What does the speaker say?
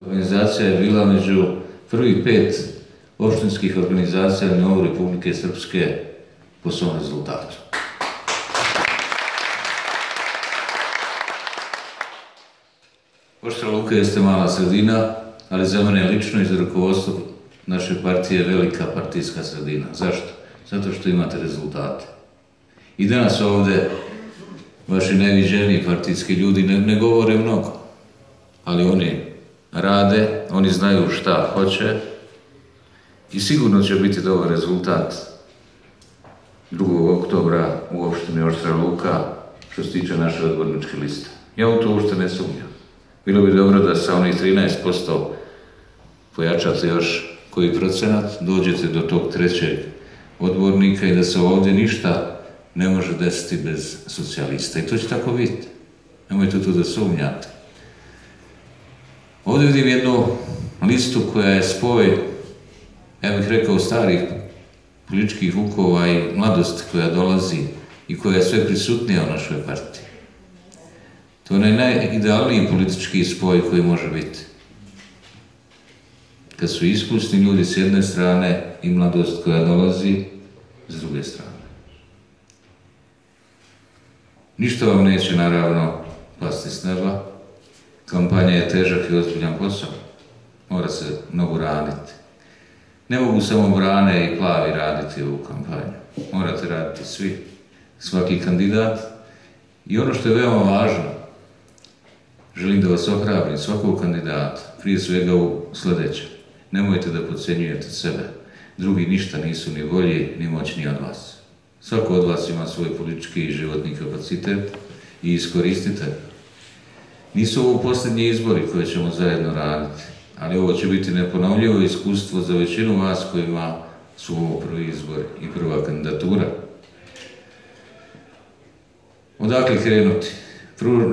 Organizacija je bila među prvih 5 opštinskih organizacija na nivou Republike Srpske po svom rezultatu. Oštra Luka jeste mala sredina, ali za mene lično i za rukovodstvo naše partije je velika partijska sredina. Zašto? Zato što imate rezultate. I danas ovde vaši najviđeniji partijski ljudi ne govore mnogo, ali oni rade, oni znaju šta hoće i sigurno će biti dobar rezultat 2. oktobra u opštini Oštra Luka što se tiče naše odborničke liste. Ja u to uopšte ne sumnjam. Bilo bi dobro da sa onih 13% pojačate još koji procenat, dođete do tog 3. odbornika i da se ovdje ništa ne može desiti bez socijalista. I to će tako biti. Nemojte tu da sumnjate. Ovdje vidim jednu listu koja je spoj, ja bih rekao, starih političkih vukova i mladosti koja dolazi i koja je sve prisutnija u našoj partiji. To je najidealniji politički spoj koji može biti. Kad su iskusni ljudi s jedne strane i mladost koja dolazi s druge strane. Ništa vam neće, naravno, pasti s neba. Kampanja je težak i ozbiljan posao. Mora se mnogo raditi. Ne mogu samo Brane i Plavi raditi ovu kampanju. Morate raditi svi. Svaki kandidat. I ono što je veoma važno, želim da vas ohrabrim, svakog kandidata, prije svega u sljedećem. Nemojte da podcenjujete sebe. Drugi ništa nisu ni bolji, ni moćniji od vas. Svako od vas ima svoj politički i životni kapacitet i iskoristite ga. Nisu ovo posljednji izbori koje ćemo zajedno raditi, ali ovo će biti neponovljivo iskustvo za većinu vas kojima su ovo prvi izbor i prva kandidatura. Odakle krenuti?